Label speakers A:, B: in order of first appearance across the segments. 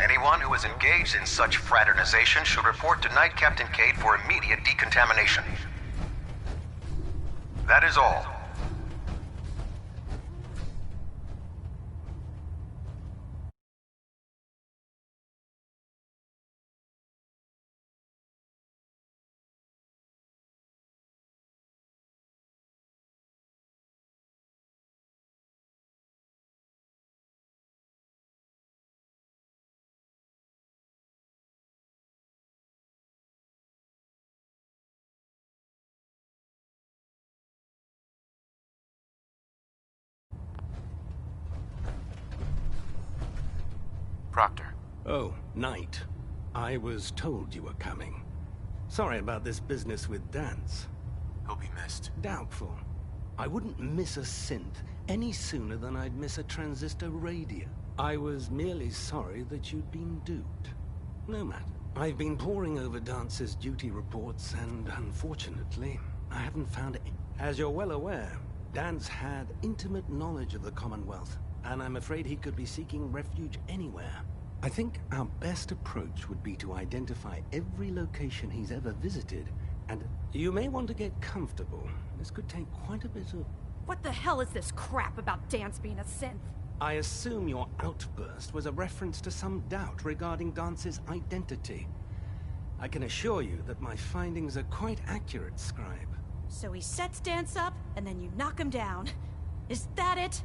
A: Anyone who is engaged in such fraternization should report to Knight Captain Cade for immediate decontamination. That is all.
B: Proctor.
C: Oh, Knight. I was told you were coming. Sorry about this business with Dance.
B: He'll be missed.
C: Doubtful. I wouldn't miss a synth any sooner than I'd miss a transistor radio. I was merely sorry that you'd been duped. No matter. I've been poring over Dance's duty reports, and unfortunately, I haven't found it. As you're well aware, Dance had intimate knowledge of the Commonwealth, and I'm afraid he could be seeking refuge anywhere. I think our best approach would be to identify every location he's ever visited, and you may want to get comfortable. This could take quite a bit of...
D: What the hell is this crap about Dance being a synth?
C: I assume your outburst was a reference to some doubt regarding Dance's identity. I can assure you that my findings are quite accurate, Scribe.
D: So he sets Dance up, and then you knock him down. Is that it?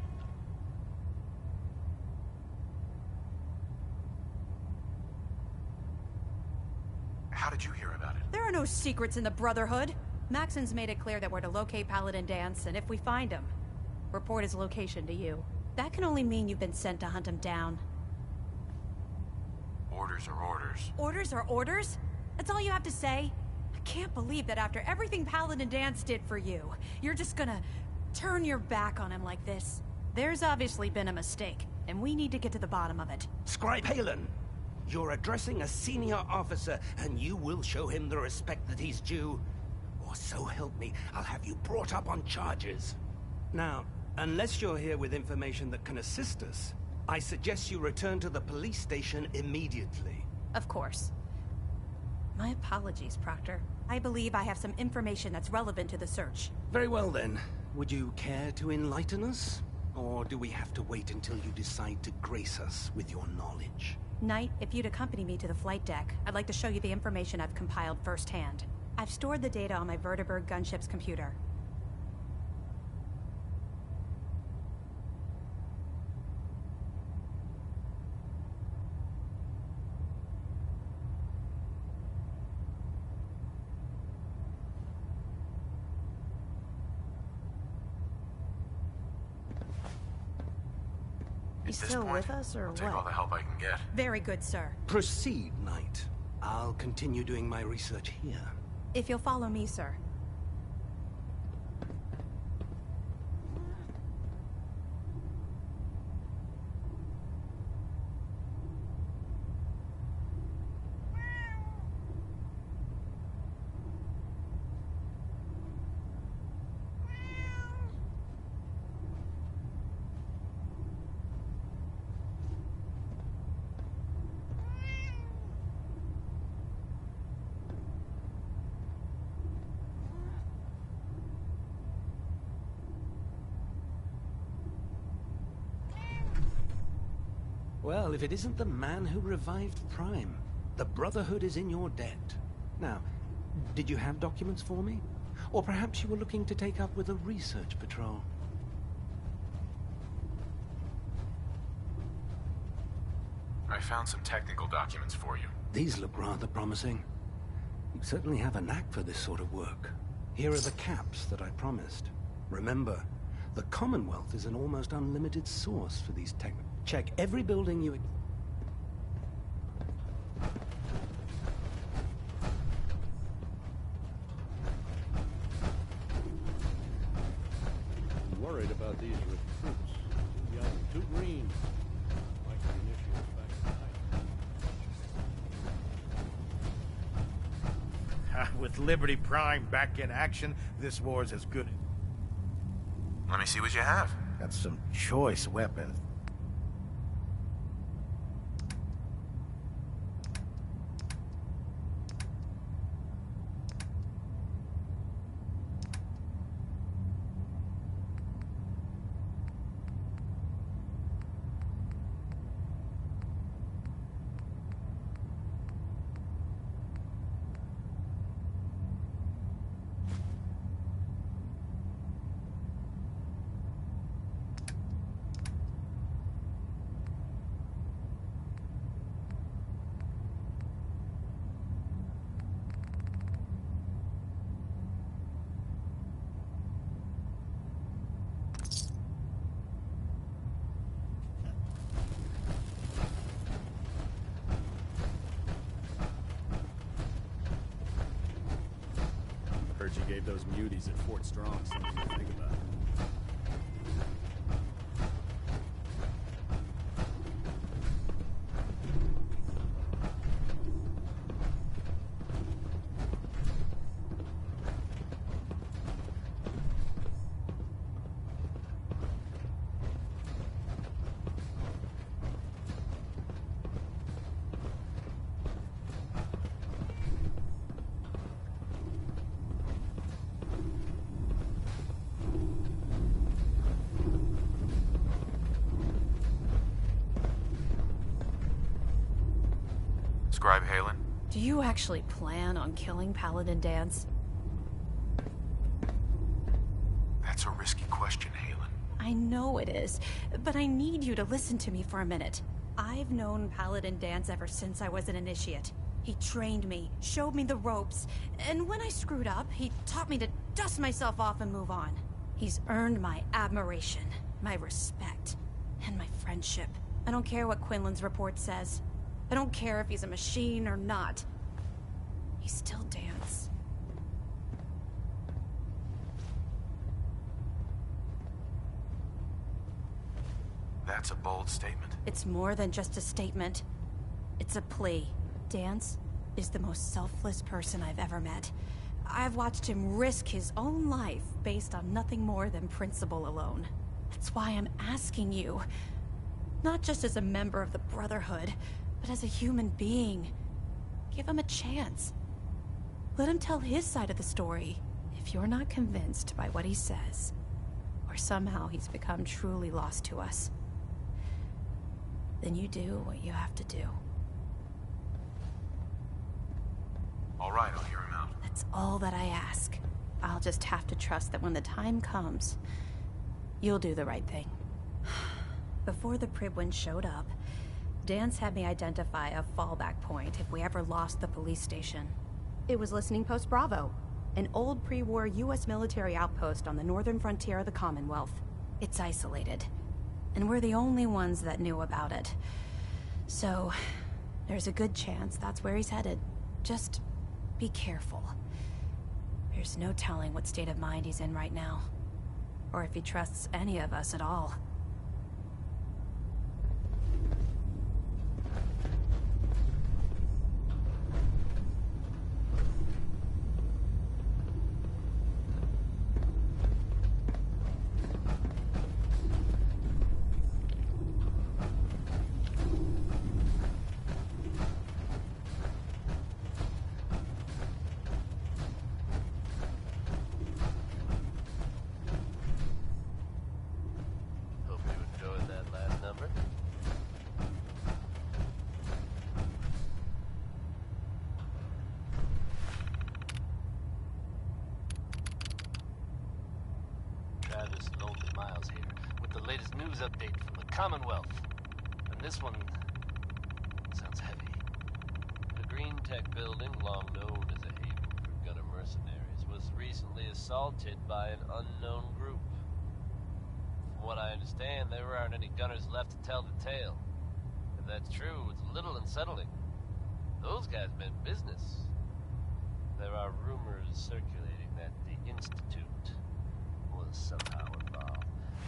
B: How did you hear about it?
D: There are no secrets in the Brotherhood. Maxon's made it clear that we're to locate Paladin Dance, and if we find him, report his location to you. That can only mean you've been sent to hunt him down.
B: Orders are orders.
D: Orders are orders? That's all you have to say? I can't believe that after everything Paladin Dance did for you, you're just gonna turn your back on him like this. There's obviously been a mistake, and we need to get to the bottom of it.
C: Scribe Halen! You're addressing a senior officer, and you will show him the respect that he's due. Or so help me, I'll have you brought up on charges. Now, unless you're here with information that can assist us, I suggest you return to the police station immediately.
D: Of course. My apologies, Proctor. I believe I have some information that's relevant to the search.
C: Very well then. Would you care to enlighten us? Or do we have to wait until you decide to grace us with your knowledge?
D: Knight, if you'd accompany me to the flight deck, I'd like to show you the information I've compiled firsthand. I've stored the data on my Vertibird gunship's computer. You still with us, or
B: I'll
D: what?
B: take all the help I can get.
D: Very good, sir.
C: Proceed, Knight. I'll continue doing my research here.
D: If you'll follow me, sir.
C: Well, if it isn't the man who revived Prime, the Brotherhood is in your debt. Now, did you have documents for me? Or perhaps you were looking to take up with a research patrol?
B: I found some technical documents for you.
C: These look rather promising. You certainly have a knack for this sort of work. Here are the caps that I promised. Remember, the Commonwealth is an almost unlimited source for these tech. Check every building you...
E: I'm worried about these recruits. Too young, too green. Like the initiates back in
F: With Liberty Prime back in action, this war's as good.
B: Let me see what you have.
F: Got some choice weapons.
E: those muties at Fort Strong something to think about.
B: Scribe Halen?
D: Do you actually plan on killing Paladin Dance?
B: That's a risky question, Halen.
D: I know it is, but I need you to listen to me for a minute. I've known Paladin Dance ever since I was an initiate. He trained me, showed me the ropes, and when I screwed up, he taught me to dust myself off and move on. He's earned my admiration, my respect, and my friendship. I don't care what Quinlan's report says. I don't care if he's a machine or not. He's still Dance.
B: That's a bold statement.
D: It's more than just a statement. It's a plea. Dance is the most selfless person I've ever met. I've watched him risk his own life based on nothing more than principle alone. That's why I'm asking you. Not just as a member of the Brotherhood, but as a human being. Give him a chance. Let him tell his side of the story. If you're not convinced by what he says, or somehow he's become truly lost to us, then you do what you have to do.
B: All right, I'll hear him out.
D: That's all that I ask. I'll just have to trust that when the time comes, you'll do the right thing. Before the Pribwin showed up, Dance had me identify a fallback point if we ever lost the police station. It was Listening Post Bravo, an old pre-war US military outpost on the northern frontier of the Commonwealth. It's isolated, and we're the only ones that knew about it. So, there's a good chance that's where he's headed. Just be careful. There's no telling what state of mind he's in right now, or if he trusts any of us at all.
G: Miles here, with the latest news update from the Commonwealth. And this one sounds heavy. The Green Tech building, long known as a haven for gunner mercenaries, was recently assaulted by an unknown group. From what I understand, there aren't any gunners left to tell the tale. If that's true, it's a little unsettling. Those guys meant business. There are rumors circulating that the Institute was somehow involved.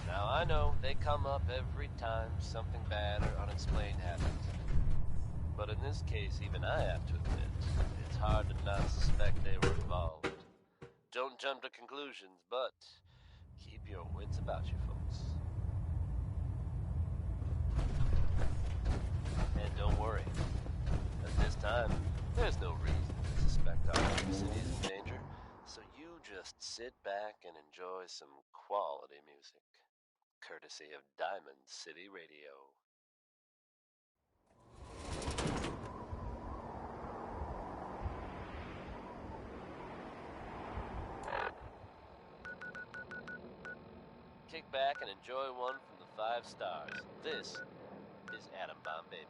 G: Now, I know they come up every time something bad or unexplained happens. But in this case, even I have to admit, it's hard to not suspect they were involved. Don't jump to conclusions, but keep your wits about you, folks. And don't worry. At this time, there's no reason to suspect our city is in danger, so you just sit back and enjoy some quality music, courtesy of Diamond City Radio. Kick back and enjoy one from the 5 stars. This is Atom Bomb Baby.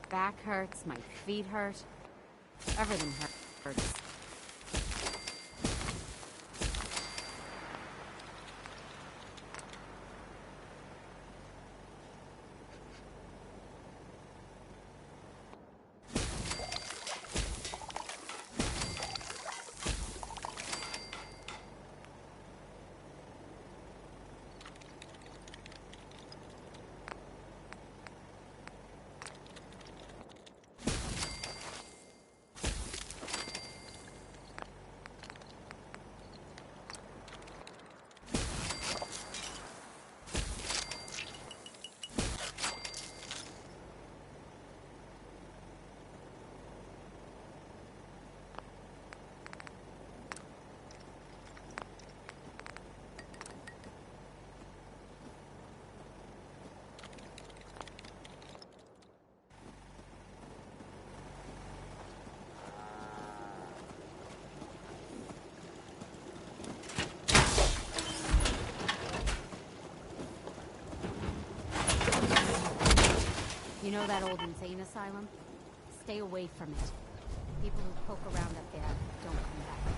H: back hurts, my feet hurt. Everything hurts. You know that old insane asylum? Stay away from it. People who poke around up there don't come back.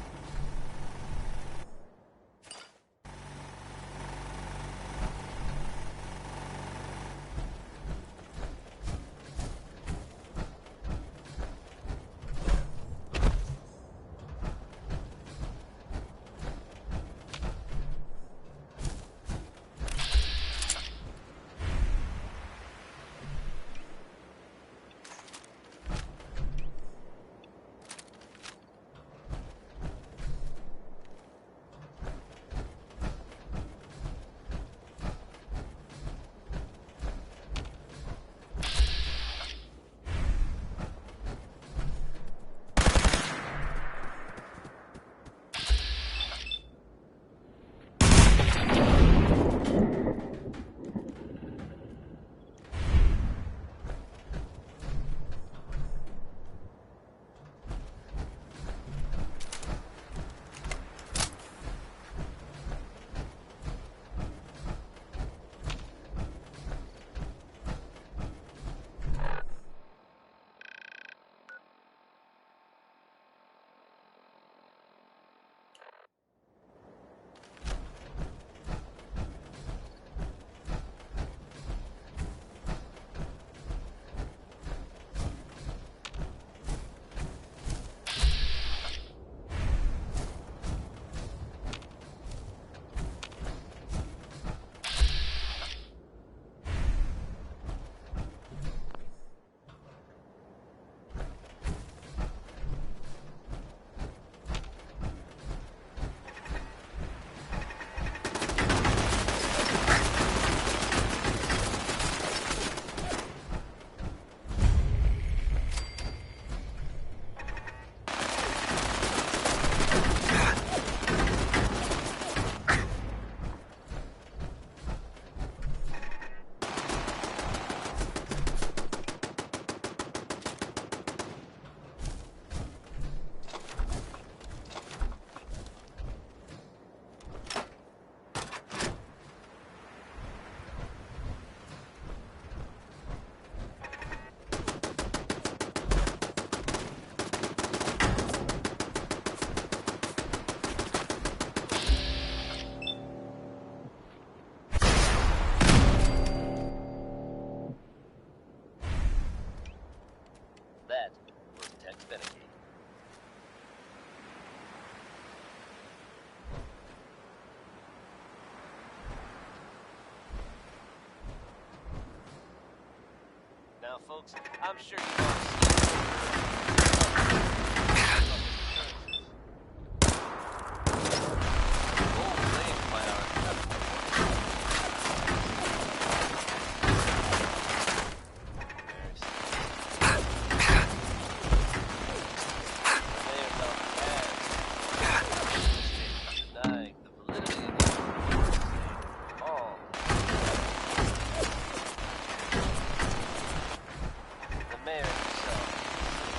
G: Now, folks, I'm sure you want to mayor himself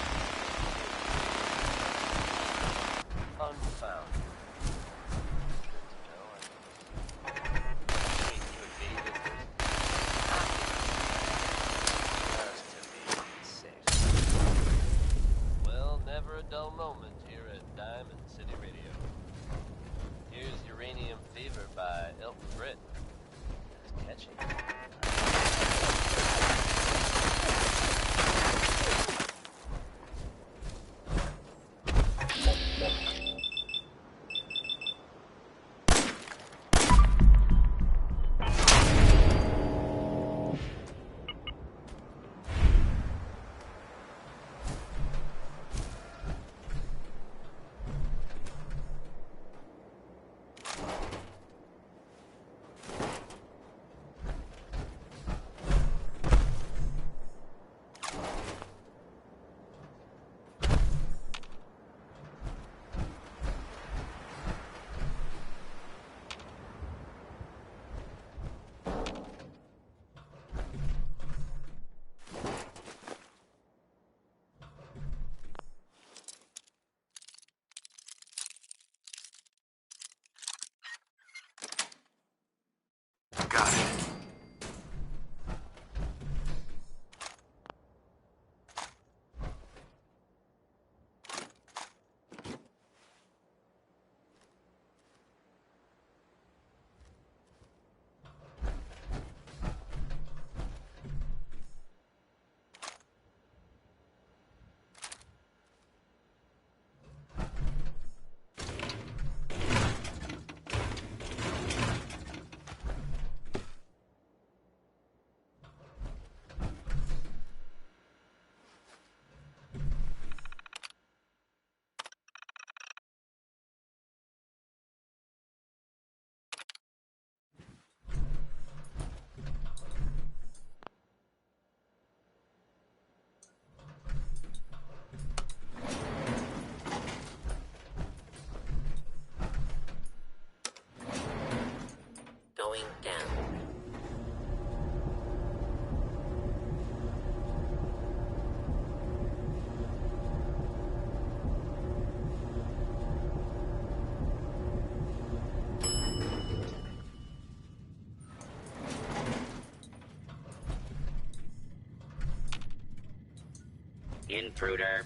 I: Intruder,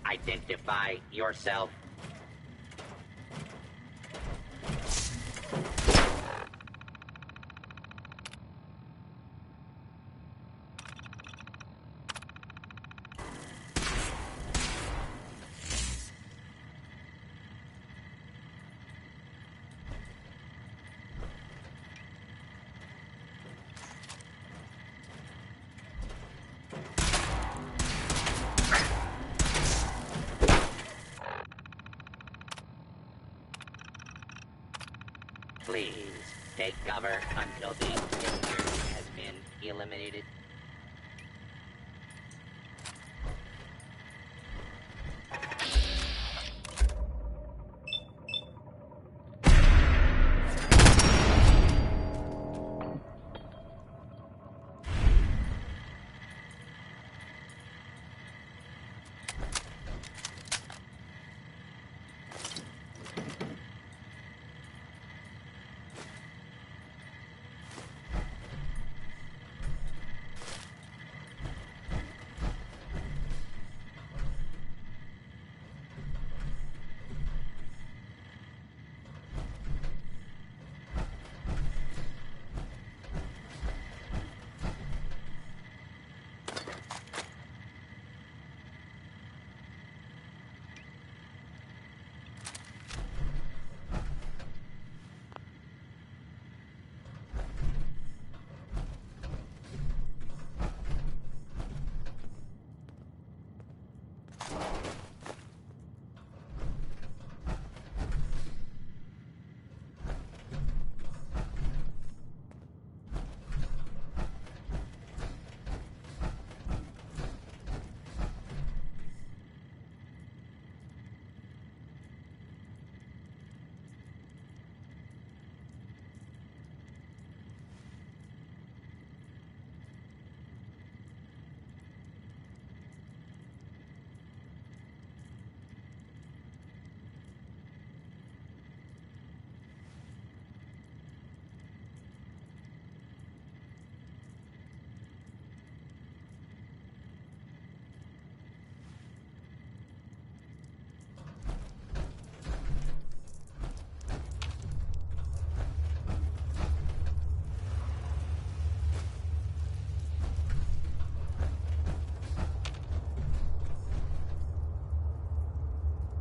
I: identify yourself. Please, take cover until the intruder has been eliminated.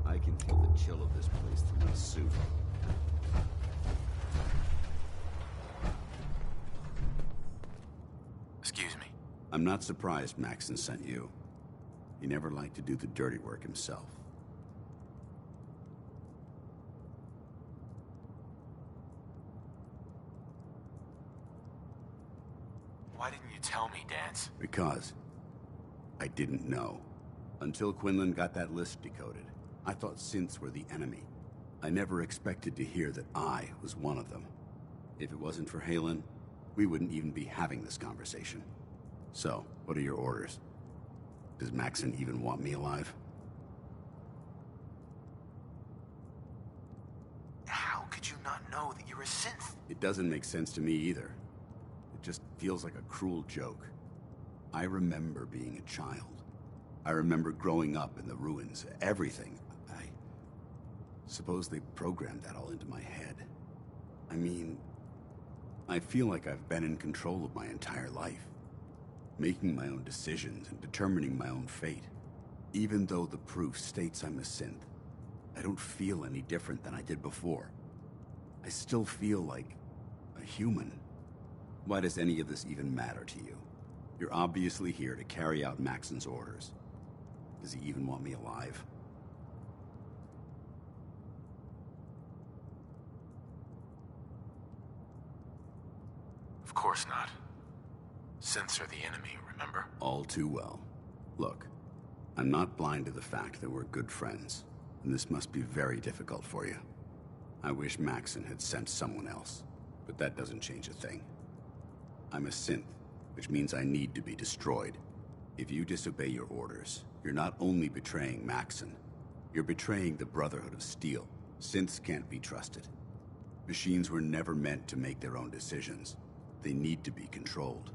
J: I can feel the chill of this place through my suit.
B: Excuse me.
J: I'm not surprised Maxon sent you. He never liked to do the dirty work himself.
B: Why didn't you tell me, Dance?
J: Because I didn't know. Until Quinlan got that list decoded, I thought synths were the enemy. I never expected to hear that I was one of them. If it wasn't for Halen, we wouldn't even be having this conversation. So, what are your orders? Does Maxon even want me alive?
B: How could you not know that you're a synth?
J: It doesn't make sense to me either. It just feels like a cruel joke. I remember being a child. I remember growing up in the ruins, everything. I suppose they programmed that all into my head. I mean, I feel like I've been in control of my entire life, making my own decisions and determining my own fate. Even though the proof states I'm a synth, I don't feel any different than I did before. I still feel like a human. Why does any of this even matter to you? You're obviously here to carry out Maxon's orders. Does he even want me alive?
B: Of course not. Synths are the enemy, remember?
J: All too well. Look, I'm not blind to the fact that we're good friends, and this must be very difficult for you. I wish Maxon had sent someone else, but that doesn't change a thing. I'm a synth, which means I need to be destroyed. If you disobey your orders, you're not only betraying Maxon, you're betraying the Brotherhood of Steel. Synths can't be trusted. Machines were never meant to make their own decisions. They need to be controlled.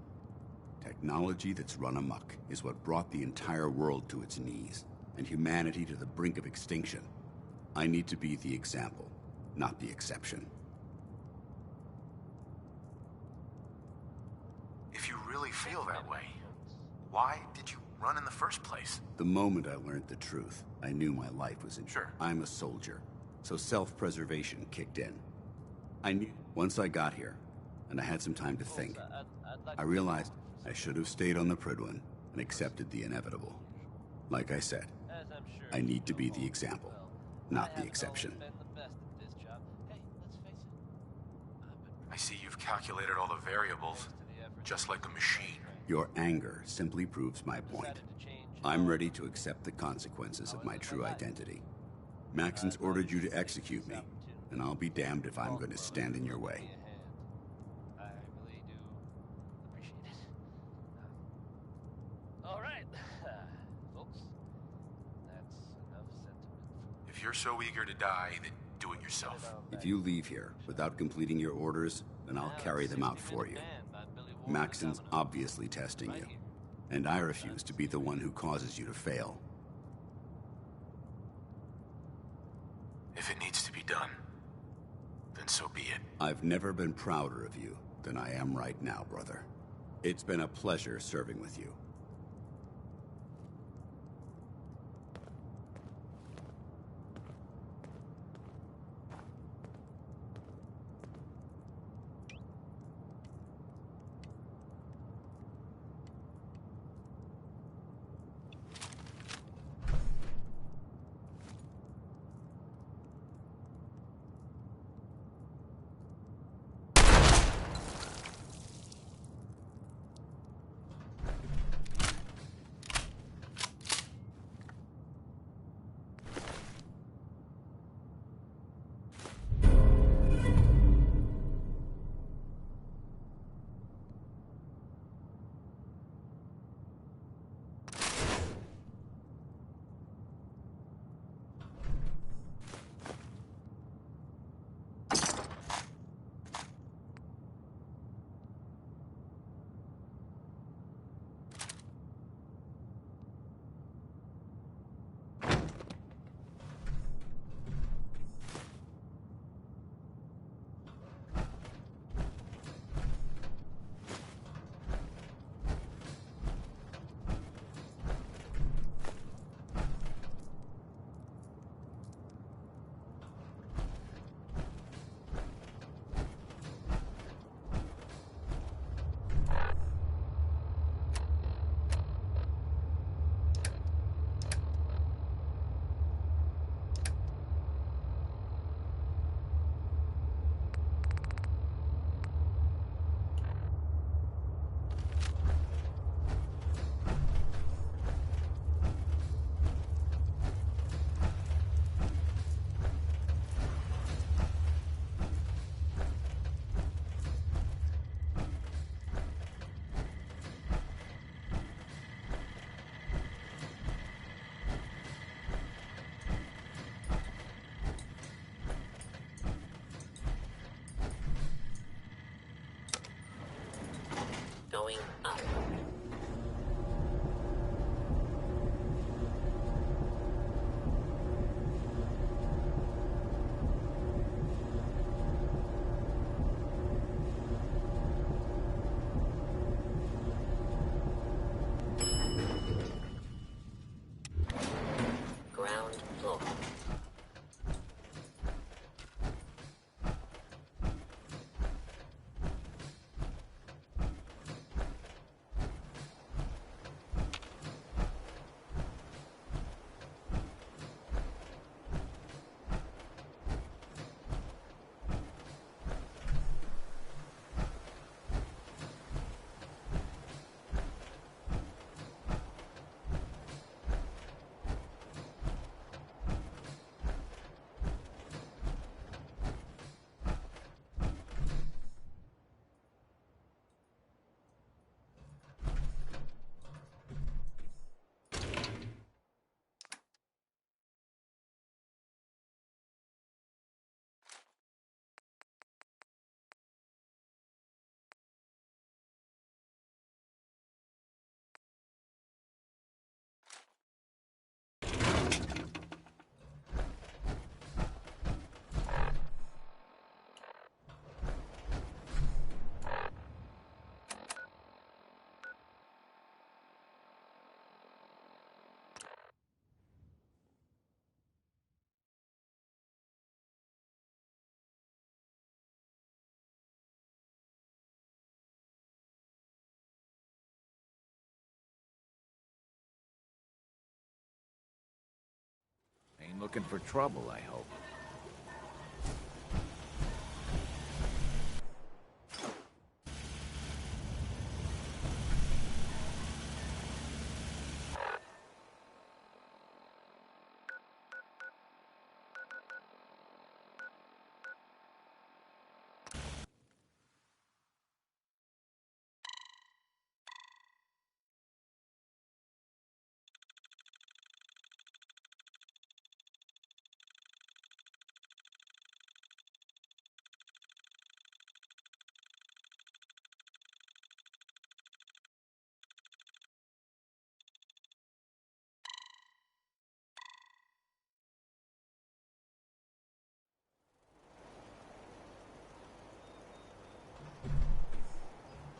J: Technology that's run amok is what brought the entire world to its knees, and humanity to the brink of extinction. I need to be the example, not the exception.
B: If you really feel that way, why did you run in the first place?
J: The moment I learned the truth, I knew my life was in.
B: Sure.
J: I'm a soldier, so self-preservation kicked in. I knew once I got here, and I had some time to think, I realized I should have stayed on the Prydwen and accepted the inevitable. Like I said, I need to be the example, not the exception.
B: I see you've calculated all the variables, just like a machine.
J: Your anger simply proves my point. I'm ready to accept the consequences of my true identity. Maxon's ordered you to execute me, and I'll be damned if I'm going to stand in your way.
G: I really do appreciate it. All right, folks. That's enough sentiment.
B: If you're so eager to die, then do it yourself.
J: If you leave here without completing your orders, then I'll carry them out for you. Maxon's obviously testing you, and I refuse to be the one who causes you to fail.
B: If it needs to be done, then so be it.
J: I've never been prouder of you than I am right now, brother. It's been a pleasure serving with you.
F: Looking for trouble, I hope.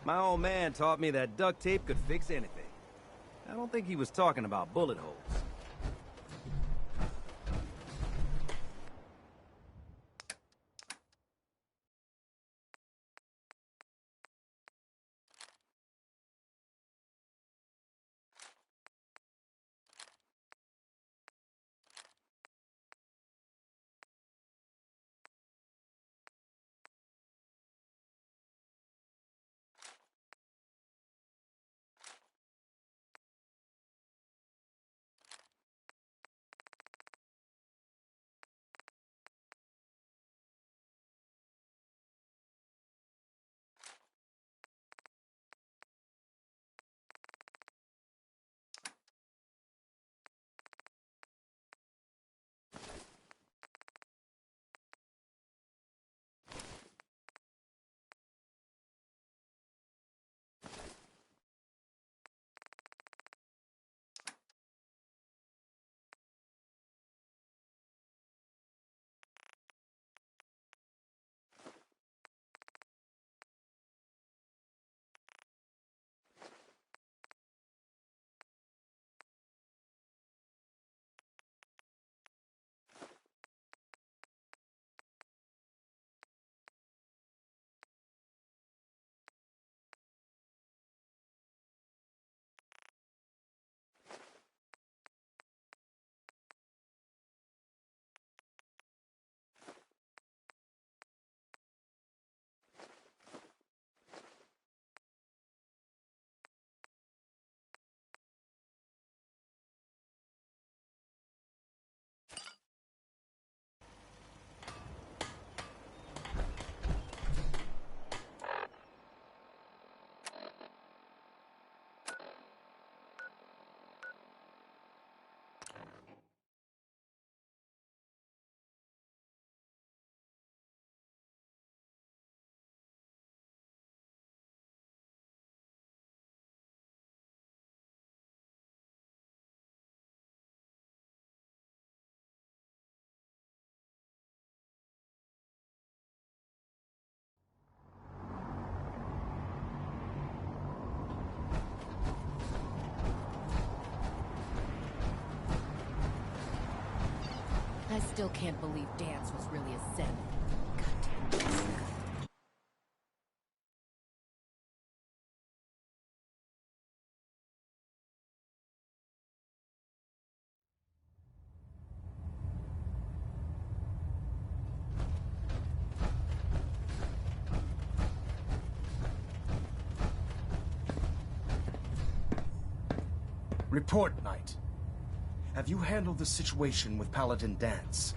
K: My old man taught me that duct tape could fix anything. I don't think he was talking about bullet holes.
L: I still can't believe dance was really a sin. Goddamn.
M: Report, Knight. Have you handled the situation with Paladin Dance?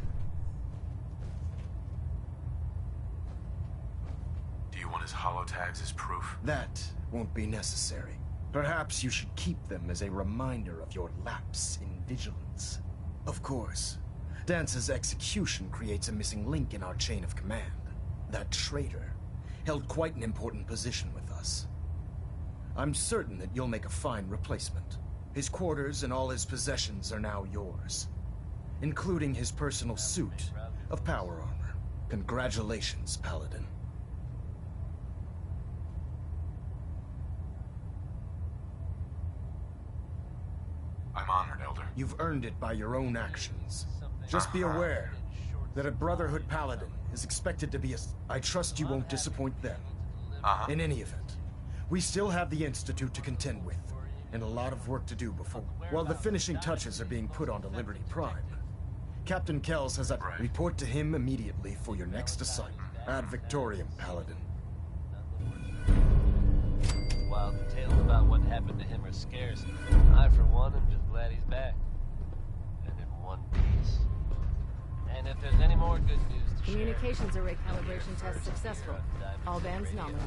B: Do you want his holotags as proof?
M: That won't be necessary. Perhaps you should keep them as a reminder of your lapse in vigilance. Of course, Dance's execution creates a missing link in our chain of command. That traitor held quite an important position with us. I'm certain that you'll make a fine replacement. His quarters and all his possessions are now yours, including his personal suit of power armor. Congratulations, Paladin.
B: I'm honored, Elder.
M: You've earned it by your own actions. Just be aware that a Brotherhood Paladin is expected to be a... I trust you won't disappoint them. In any event, we still have the Institute to contend with, and a lot of work to do before... While the finishing touches are being put onto Liberty Prime, Captain Kell says that report to him immediately for your next assignment. Ad Victoriam, Paladin.
G: Wild tales about what happened to him are scarce. I, for one, am just glad he's back. And in one piece. And if there's any more good news to
L: Communications array calibration test successful. All bands nominal.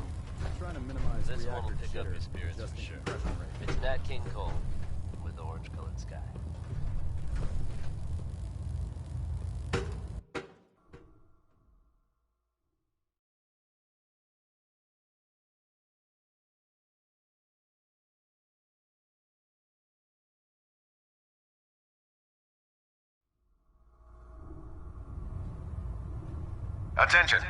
E: Trying to minimize
G: this one will
E: reactor
G: pick up
E: jitter,
G: your spirits for
E: adjusting
G: sure.
E: compression rate.
G: It's Nat King Cole with orange-colored sky.
A: Attention.